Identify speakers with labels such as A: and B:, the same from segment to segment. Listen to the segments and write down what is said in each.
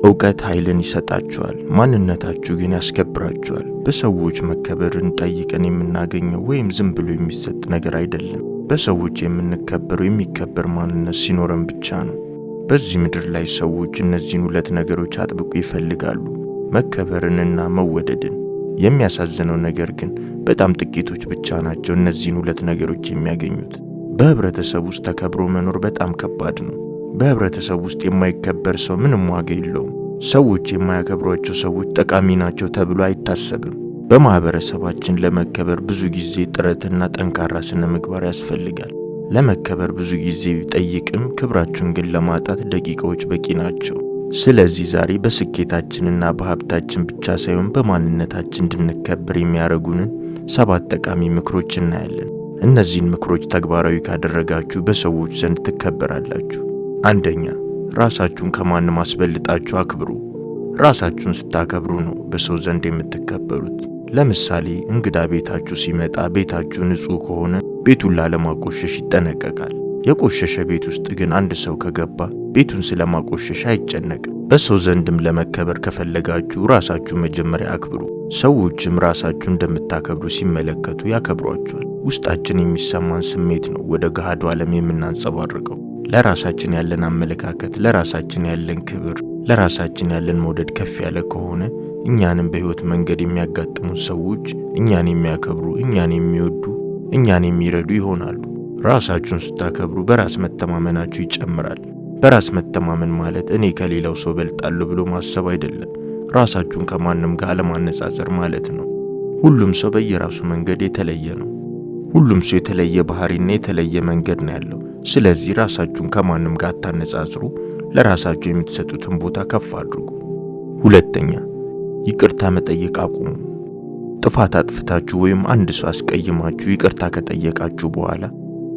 A: ዕውቀት ኃይልን ይሰጣችኋል፣ ማንነታችሁ ግን ያስከብራችኋል። በሰዎች መከበርን ጠይቀን የምናገኘው ወይም ዝም ብሎ የሚሰጥ ነገር አይደለም። በሰዎች የምንከበረው የሚከበር ማንነት ሲኖረን ብቻ ነው። በዚህ ምድር ላይ ሰዎች እነዚህን ሁለት ነገሮች አጥብቆ ይፈልጋሉ፣ መከበርንና መወደድን። የሚያሳዝነው ነገር ግን በጣም ጥቂቶች ብቻ ናቸው እነዚህን ሁለት ነገሮች የሚያገኙት። በህብረተሰብ ውስጥ ተከብሮ መኖር በጣም ከባድ ነው። በህብረተሰብ ውስጥ የማይከበር ሰው ምንም ዋጋ የለውም። ሰዎች የማያከብሯቸው ሰዎች ጠቃሚ ናቸው ተብሎ አይታሰብም። በማህበረሰባችን ለመከበር ብዙ ጊዜ ጥረትና ጠንካራ ስነ ምግባር ያስፈልጋል። ለመከበር ብዙ ጊዜ ቢጠይቅም ክብራችሁን ግን ለማጣት ደቂቃዎች በቂ ናቸው። ስለዚህ ዛሬ በስኬታችንና በሀብታችን ብቻ ሳይሆን በማንነታችን እንድንከበር የሚያደርጉንን 7 ጠቃሚ ምክሮች እናያለን። እነዚህን ምክሮች ተግባራዊ ካደረጋችሁ በሰዎች ዘንድ ትከበራላችሁ። አንደኛ፣ ራሳችሁን ከማንም አስበልጣችሁ አክብሩ። ራሳችሁን ስታከብሩ ነው በሰው ዘንድ የምትከበሩት። ለምሳሌ እንግዳ ቤታችሁ ሲመጣ ቤታችሁ ንጹህ ከሆነ ቤቱን ላለማቆሸሽ ይጠነቀቃል። የቆሸሸ ቤት ውስጥ ግን አንድ ሰው ከገባ ቤቱን ስለማቆሸሽ አይጨነቅም። በሰው ዘንድም ለመከበር ከፈለጋችሁ ራሳችሁ መጀመሪያ አክብሩ። ሰዎችም ራሳችሁ እንደምታከብሩ ሲመለከቱ ያከብሯችኋል። ውስጣችን የሚሰማን ስሜት ነው ወደ ገሃዱ ዓለም የምናንጸባርቀው። ለራሳችን ያለን አመለካከት፣ ለራሳችን ያለን ክብር፣ ለራሳችን ያለን መውደድ ከፍ ያለ ከሆነ እኛንም በህይወት መንገድ የሚያጋጥሙ ሰዎች እኛን የሚያከብሩ፣ እኛን የሚወዱ፣ እኛን የሚረዱ ይሆናሉ። ራሳችሁን ስታከብሩ በራስ መተማመናችሁ ይጨምራል። በራስ መተማመን ማለት እኔ ከሌላው ሰው በልጣለሁ ብሎ ማሰብ አይደለም። ራሳችሁን ከማንም ጋር ለማነጻጸር ማለት ነው። ሁሉም ሰው በየራሱ መንገድ የተለየ ነው። ሁሉም ሰው የተለየ ባህሪና የተለየ መንገድ ነው ያለው። ስለዚህ ራሳችሁን ከማንም ጋር አታነጻጽሩ። ለራሳችሁ የምትሰጡትን ቦታ ከፍ አድርጉ። ሁለተኛ፣ ይቅርታ መጠየቅ አቁሙ። ጥፋት አጥፍታችሁ ወይም አንድ ሰው አስቀይማችሁ ይቅርታ ከጠየቃችሁ በኋላ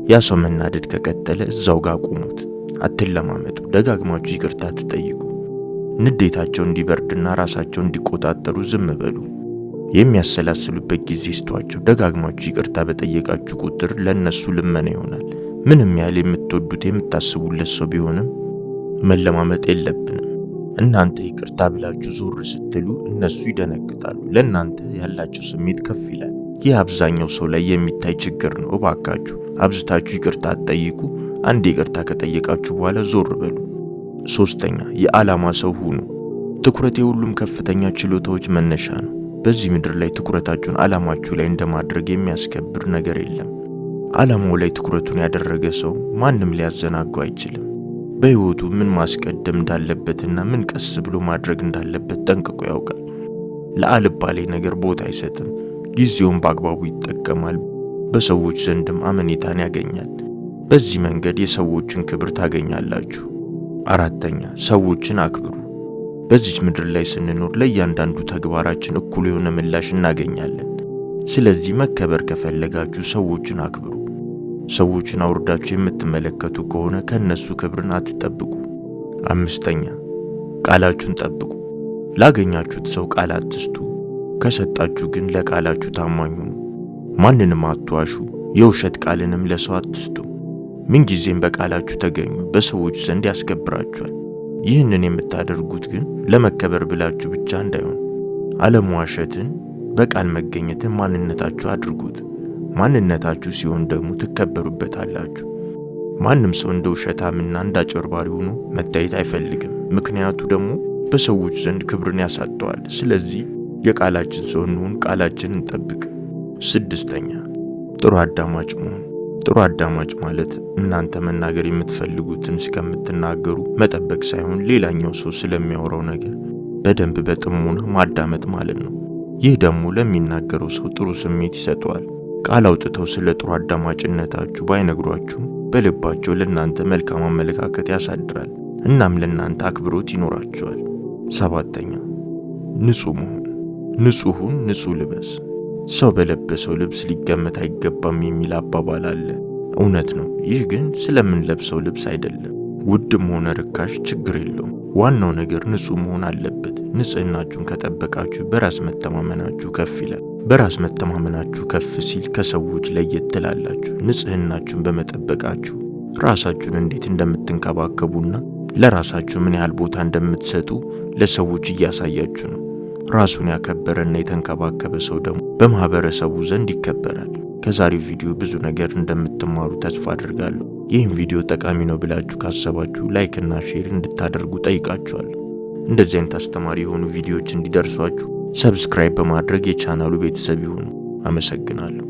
A: ያ ሰው መናደድ ከቀጠለ እዛው ጋር አቁሙት። አትለማመጡ። ደጋግማችሁ ይቅርታ ትጠይቁ። ንዴታቸው እንዲበርድና ራሳቸው እንዲቆጣጠሩ ዝም በሉ። የሚያሰላስሉበት ጊዜ ስጧቸው። ደጋግማችሁ ይቅርታ በጠየቃችሁ ቁጥር ለነሱ ልመና ይሆናል። ምንም ያህል የምትወዱት የምታስቡለት ሰው ቢሆንም መለማመጥ የለብንም። እናንተ ይቅርታ ብላችሁ ዞር ስትሉ እነሱ ይደነግጣሉ። ለእናንተ ያላቸው ስሜት ከፍ ይላል። ይህ አብዛኛው ሰው ላይ የሚታይ ችግር ነው። እባካችሁ አብዝታችሁ ይቅርታ አትጠይቁ። አንድ ይቅርታ ከጠየቃችሁ በኋላ ዞር በሉ። ሶስተኛ፣ የዓላማ ሰው ሁኑ። ትኩረት የሁሉም ከፍተኛ ችሎታዎች መነሻ ነው። በዚህ ምድር ላይ ትኩረታችሁን ዓላማችሁ ላይ እንደማድረግ የሚያስከብር ነገር የለም። ዓላማው ላይ ትኩረቱን ያደረገ ሰው ማንም ሊያዘናጋው አይችልም። በሕይወቱ ምን ማስቀደም እንዳለበትና ምን ቀስ ብሎ ማድረግ እንዳለበት ጠንቅቆ ያውቃል። ለአልባሌ ነገር ቦታ አይሰጥም። ጊዜውን በአግባቡ ይጠቀማል። በሰዎች ዘንድም አመኔታን ያገኛል። በዚህ መንገድ የሰዎችን ክብር ታገኛላችሁ። አራተኛ፣ ሰዎችን አክብሩ። በዚህ ምድር ላይ ስንኖር ለእያንዳንዱ ተግባራችን እኩል የሆነ ምላሽ እናገኛለን። ስለዚህ መከበር ከፈለጋችሁ ሰዎችን አክብሩ። ሰዎችን አውርዳችሁ የምትመለከቱ ከሆነ ከነሱ ክብርን አትጠብቁ። አምስተኛ፣ ቃላችሁን ጠብቁ። ላገኛችሁት ሰው ቃል አትስጡ። ከሰጣችሁ ግን ለቃላችሁ ታማኝ ሁኑ። ማንንም አትዋሹ። የውሸት ቃልንም ለሰው አትስጡ። ምንጊዜም በቃላችሁ ተገኙ። በሰዎች ዘንድ ያስከብራችኋል። ይህንን የምታደርጉት ግን ለመከበር ብላችሁ ብቻ እንዳይሆን። አለመዋሸትን፣ በቃል መገኘትን ማንነታችሁ አድርጉት። ማንነታችሁ ሲሆን ደግሞ ትከበሩበታላችሁ። ማንም ሰው እንደ ውሸታምና እንደ አጭበርባሪ ሆኖ መታየት አይፈልግም። ምክንያቱ ደግሞ በሰዎች ዘንድ ክብርን ያሳጠዋል። ስለዚህ የቃላችን ሰው እንሁን፣ ቃላችንን እንጠብቅ። ስድስተኛ፣ ጥሩ አዳማጭ መሆን። ጥሩ አዳማጭ ማለት እናንተ መናገር የምትፈልጉትን እስከምትናገሩ መጠበቅ ሳይሆን ሌላኛው ሰው ስለሚያወራው ነገር በደንብ በጥሞና ማዳመጥ ማለት ነው። ይህ ደግሞ ለሚናገረው ሰው ጥሩ ስሜት ይሰጠዋል። ቃል አውጥተው ስለ ጥሩ አዳማጭነታችሁ ባይነግሯችሁም በልባቸው ለእናንተ መልካም አመለካከት ያሳድራል። እናም ለእናንተ አክብሮት ይኖራቸዋል። ሰባተኛ፣ ንጹህ መሆን። ንጹሁን ንጹህ ልበስ። ሰው በለበሰው ልብስ ሊገመት አይገባም የሚል አባባል አለ። እውነት ነው። ይህ ግን ስለምንለብሰው ልብስ አይደለም። ውድም ሆነ ርካሽ ችግር የለውም። ዋናው ነገር ንጹህ መሆን አለበት። ንጽህናችሁን ከጠበቃችሁ በራስ መተማመናችሁ ከፍ ይላል። በራስ መተማመናችሁ ከፍ ሲል ከሰዎች ለየት ትላላችሁ። ንጽህናችሁን በመጠበቃችሁ ራሳችሁን እንዴት እንደምትንከባከቡና ለራሳችሁ ምን ያህል ቦታ እንደምትሰጡ ለሰዎች እያሳያችሁ ነው። ራሱን ያከበረና የተንከባከበ ሰው ደግሞ በማህበረሰቡ ዘንድ ይከበራል። ከዛሬው ቪዲዮ ብዙ ነገር እንደምትማሩ ተስፋ አድርጋለሁ። ይህን ቪዲዮ ጠቃሚ ነው ብላችሁ ካሰባችሁ ላይክ እና ሼር እንድታደርጉ ጠይቃችኋለሁ። እንደዚህ አይነት አስተማሪ የሆኑ ቪዲዮዎች እንዲደርሷችሁ ሰብስክራይብ በማድረግ የቻናሉ ቤተሰብ ይሁኑ። አመሰግናለሁ።